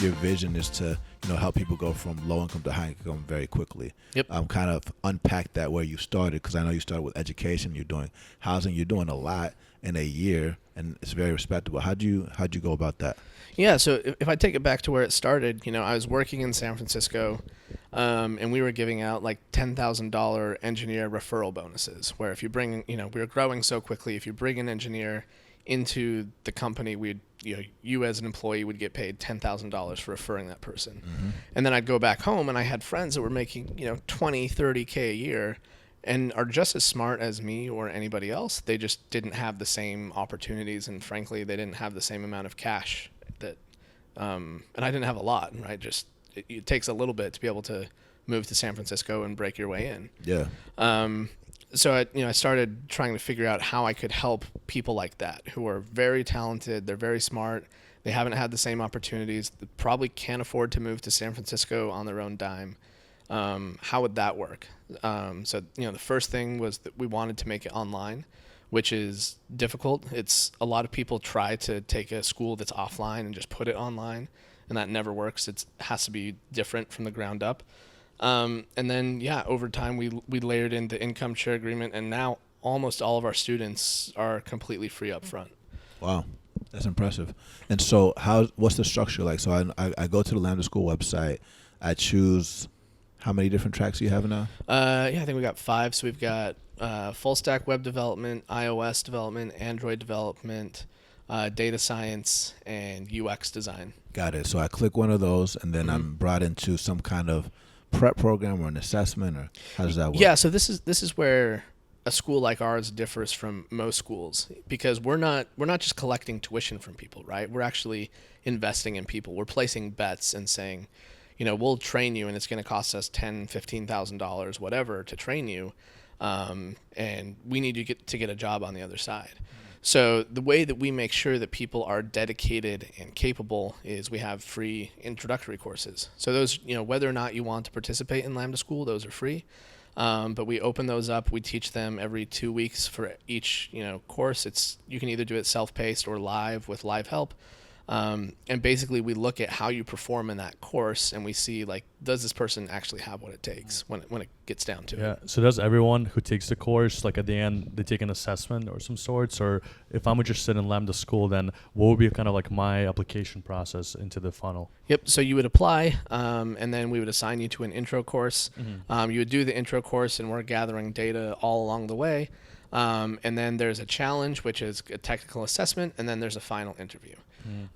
your vision is to help people go from low income to high income very quickly. Yep. Kind of unpack that where you started, because I know you started with education. You're doing housing. You're doing a lot in a year, and it's very respectable. How'd you go about that? Yeah, so if I take it back to where it started, I was working in San Francisco, and we were giving out like $10,000 engineer referral bonuses, where if you bring, we were growing so quickly, if you bring an engineer into the company, you as an employee would get paid $10,000 for referring that person. Mm-hmm. And then I'd go back home, and I had friends that were making, 20, 30K a year, and are just as smart as me or anybody else. They just didn't have the same opportunities, and frankly, they didn't have the same amount of cash that, and I didn't have a lot, right? Just it takes a little bit to be able to move to San Francisco and break your way in. Yeah. So I started trying to figure out how I could help people like that who are very talented, they're very smart, they haven't had the same opportunities, they probably can't afford to move to San Francisco on their own dime. How would that work? So the first thing was that we wanted to make it online, which is difficult. It's a lot of people try to take a school that's offline and just put it online, and that never works. It has to be different from the ground up. And then, over time we layered in the income share agreement, and now almost all of our students are completely free up front. Wow, that's impressive. And so what's the structure like? So I go to the Lambda School website, I choose, how many different tracks do you have now? I think we got 5. So we've got full stack web development, iOS development, Android development, data science, and UX design. Got it. So I click one of those, and then I'm brought into some kind of prep program or an assessment, or how does that work? Yeah, so this is where a school like ours differs from most schools, because we're not just collecting tuition from people, right? We're actually investing in people. We're placing bets and saying, we'll train you, and it's going to cost us $10,000, $15,000, whatever, to train you, and we need you to get a job on the other side. So the way that we make sure that people are dedicated and capable is we have free introductory courses. So those, whether or not you want to participate in Lambda School, those are free. But we open those up. We teach them every 2 weeks for each, course. You can either do it self-paced or live with live help. And basically we look at how you perform in that course, and we see, like, does this person actually have what it takes when it gets down to it. Yeah. So does everyone who takes the course, like at the end, they take an assessment or some sorts? Or if I'm interested in Lambda School, then what would be kind of like my application process into the funnel? Yep. So you would apply, and then we would assign you to an intro course. You would do the intro course, and we're gathering data all along the way. And then there's a challenge, which is a technical assessment, and then there's a final interview.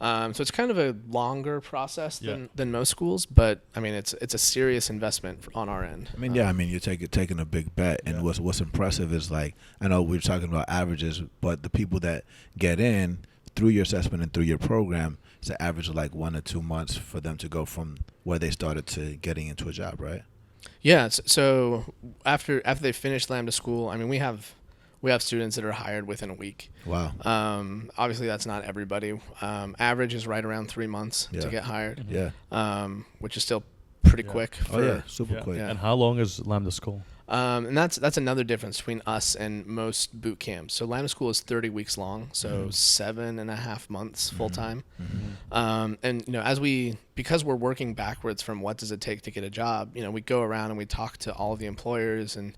So it's kind of a longer process than most schools, but I mean it's a serious investment on our end. I mean, you're taking a big bet, and what's impressive is, like, I know we're talking about averages, but the people that get in through your assessment and through your program, it's an average of like 1 or 2 months for them to go from where they started to getting into a job, right? Yeah. So after they finish Lambda School, I mean we have students that are hired within a week. Wow. Obviously, that's not everybody. Average is right around 3 months to get hired. Yeah. Which is still pretty quick. Super quick. And how long is Lambda School? And that's another difference between us and most boot camps. So Lambda School is 30 weeks long, so 7.5 months full time. And because we're working backwards from what does it take to get a job, we go around and we talk to all of the employers and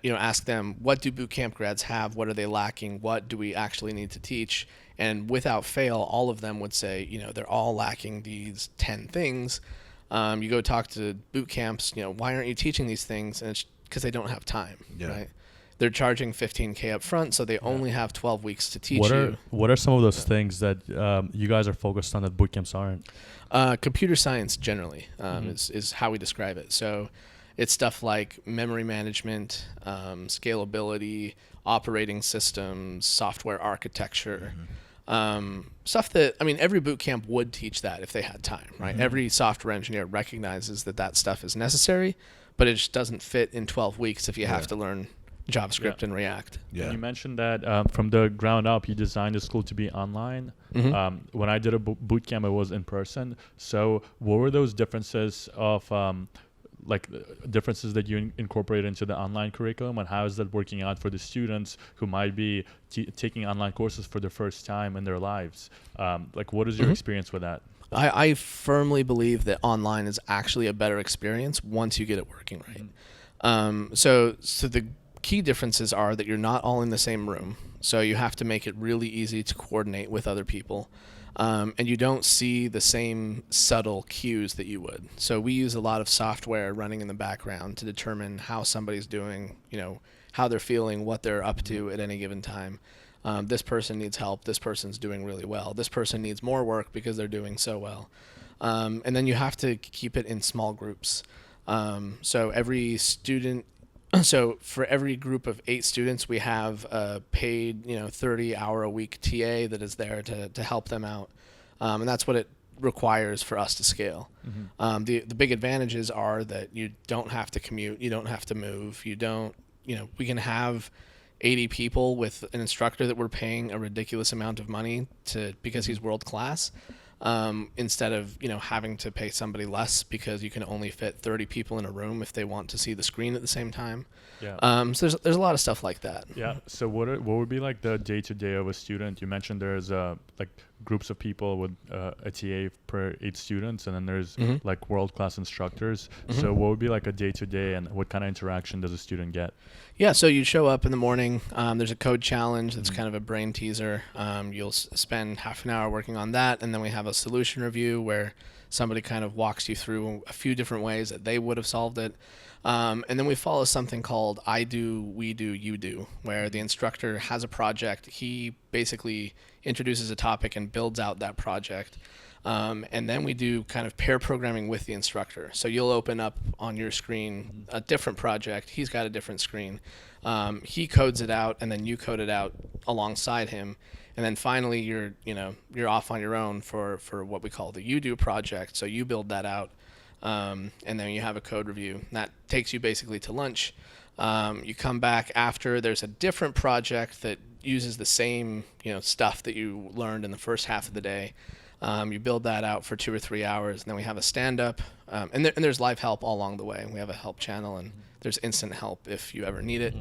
ask them, what do boot camp grads have? What are they lacking? What do we actually need to teach? And without fail, all of them would say, they're all lacking these 10 things. You go talk to boot camps, why aren't you teaching these things? And it's because they don't have time, right? They're charging $15K up front, so they only have 12 weeks to teach you. What are some of those things that you guys are focused on that boot camps aren't? Computer science generally is how we describe it. So it's stuff like memory management, scalability, operating systems, software architecture, stuff that, every boot camp would teach that if they had time, right? Every software engineer recognizes that stuff is necessary, but it just doesn't fit in 12 weeks if you have to learn JavaScript and React. Yeah. And you mentioned that from the ground up, you designed the school to be online. When I did a boot camp, it was in person. So what were those differences of differences that you incorporate into the online curriculum, and how is that working out for the students who might be taking online courses for the first time in their lives? What is your experience with that? I firmly believe that online is actually a better experience once you get it working right. So the key differences are that you're not all in the same room. So you have to make it really easy to coordinate with other people. And you don't see the same subtle cues that you would. So we use a lot of software running in the background to determine how somebody's doing, how they're feeling, what they're up to at any given time. This person needs help. This person's doing really well. This person needs more work because they're doing so well. And then you have to keep it in small groups. So every student, so for every group of 8 students, we have a paid, 30-hour-a-week TA that is there to help them out. And that's what it requires for us to scale. The big advantages are that you don't have to commute. You don't have to move. You don't, we can have 80 people with an instructor that we're paying a ridiculous amount of money because he's world class. Instead of having to pay somebody less because you can only fit 30 people in a room if they want to see the screen at the same time. Yeah. So there's a lot of stuff like that. Yeah. So what would be like the day-to-day of a student? You mentioned there's like groups of people with a TA per 8 students, and then there's like world-class instructors. So what would be like a day-to-day, and what kind of interaction does a student get? Yeah, so you show up in the morning. There's a code challenge that's kind of a brain teaser. You'll spend half an hour working on that, and then we have a solution review where somebody kind of walks you through a few different ways that they would have solved it. And then we follow something called I do, we do, you do, where the instructor has a project. He basically introduces a topic and builds out that project. And then we do kind of pair programming with the instructor. So you'll open up on your screen a different project. He's got a different screen. He codes it out, and then you code it out alongside him. And then finally, you're off on your own for what we call the you do project. So you build that out, and then you have a code review. And that takes you basically to lunch. You come back after. There's a different project that uses the same stuff that you learned in the first half of the day. You build that out for 2 or 3 hours, and then we have a stand-up, and there's live help all along the way. We have a help channel, and there's instant help if you ever need it.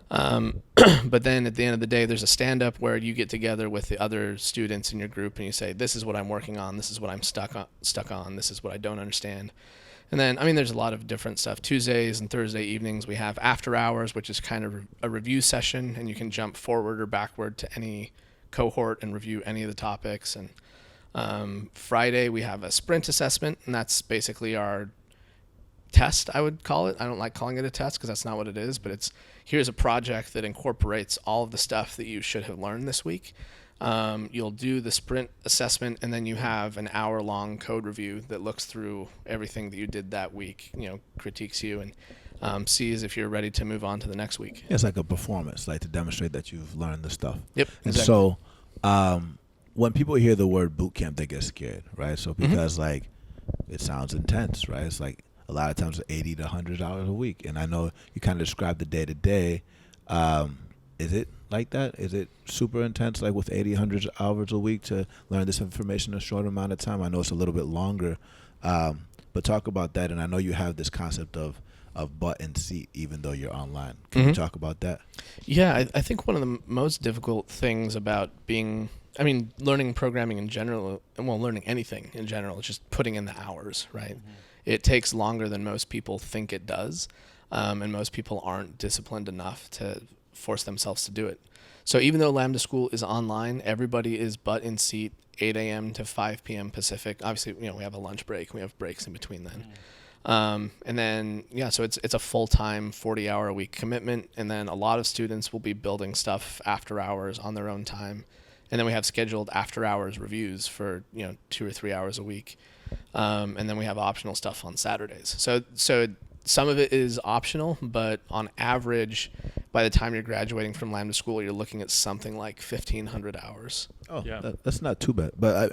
But then at the end of the day, there's a stand-up where you get together with the other students in your group, and you say, this is what I'm working on, this is what I'm stuck on, this is what I don't understand. And then, there's a lot of different stuff. Tuesdays and Thursday evenings, we have after hours, which is kind of a review session, and you can jump forward or backward to any cohort and review any of the topics. And Friday we have a sprint assessment, and that's basically our test, I would call it. I don't like calling it a test because that's not what it is, but here's a project that incorporates all of the stuff that you should have learned this week. You'll do the sprint assessment, and then you have an hour-long code review that looks through everything that you did that week, critiques you, and sees if you're ready to move on to the next week. It's like a performance, like to demonstrate that you've learned the stuff. Yep, and exactly. So when people hear the word bootcamp, they get scared, right? So because like it sounds intense, right? It's like a lot of times $80 to $100 a week, and I know you kind of describe the day to day. Is it like that? Is it super intense, like with 80, 100 hours a week to learn this information in a short amount of time? I know it's a little bit longer, but talk about that. And I know you have this concept of butt and seat, even though you're online. Can you talk about that? Yeah, I think one of the most difficult things about learning programming in general, learning anything in general, is just putting in the hours, right? It takes longer than most people think it does, and most people aren't disciplined enough to force themselves to do it. So even though Lambda School is online, everybody is butt in seat 8 a.m. to 5 p.m. Pacific. Obviously, we have a lunch break. We have breaks in between then. And then, so it's a full-time 40-hour-a-week commitment, and then a lot of students will be building stuff after hours on their own time. And then we have scheduled after-hours reviews for 2 or 3 hours a week, and then we have optional stuff on Saturdays. So some of it is optional, but on average, by the time you're graduating from Lambda School, you're looking at something like 1,500 hours. Oh, yeah, that's not too bad. But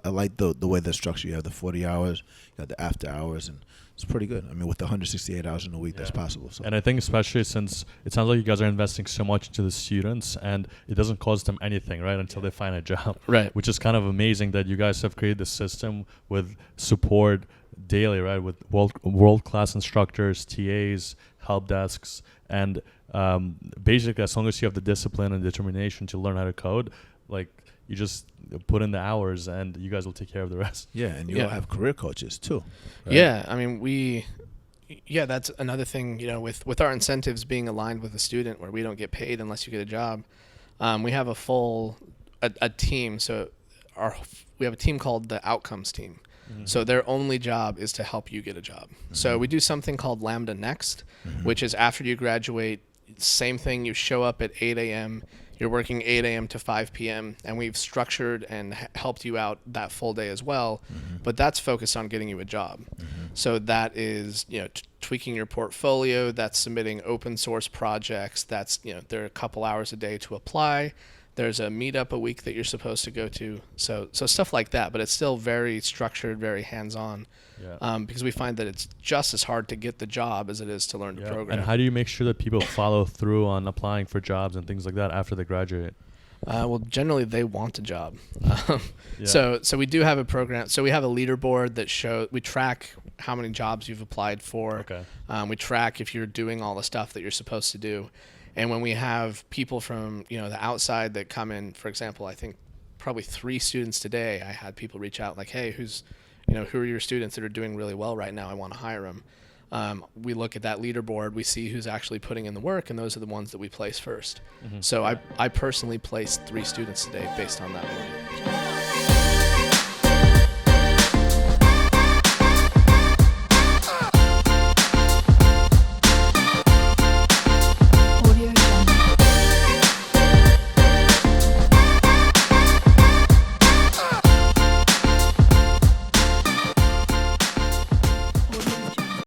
I like the way the structure. You have the 40 hours, you got the after hours, and it's pretty good. With the 168 hours in a week, that's possible. So. And I think especially since it sounds like you guys are investing so much into the students, and it doesn't cost them anything, right, until they find a job. Right. Which is kind of amazing that you guys have created this system with support daily, right, with world-class instructors, TAs, help desks, and basically as long as you have the discipline and determination to learn how to code, like You just put in the hours, and you guys will take care of the rest. Yeah, and you'll have career coaches too. Right? Yeah, I mean, that's another thing, with our incentives being aligned with a student where we don't get paid unless you get a job. We have a team. So we have a team called the outcomes team. Mm-hmm. So their only job is to help you get a job. Mm-hmm. So we do something called Lambda Next, which is after you graduate, same thing, you show up at 8 a.m., you're working 8 a.m. to 5 p.m., and we've structured and helped you out that full day as well. Mm-hmm. But that's focused on getting you a job. Mm-hmm. So that is, tweaking your portfolio, that's submitting open source projects, that's, there are a couple hours a day to apply. There's a meetup a week that you're supposed to go to. So stuff like that, but it's still very structured, very hands-on. Yeah. Because we find that it's just as hard to get the job as it is to learn the program. And how do you make sure that people follow through on applying for jobs and things like that after they graduate? Well, generally they want a job. So we do have a program. So we have a leaderboard that we track how many jobs you've applied for. Okay. We track if you're doing all the stuff that you're supposed to do. And when we have people from, the outside that come in, for example, I think probably 3 students today, I had people reach out like, hey, who are your students that are doing really well right now? I want to hire them. We look at that leaderboard, we see who's actually putting in the work, and those are the ones that we place first. Mm-hmm. So I personally placed 3 students today based on that.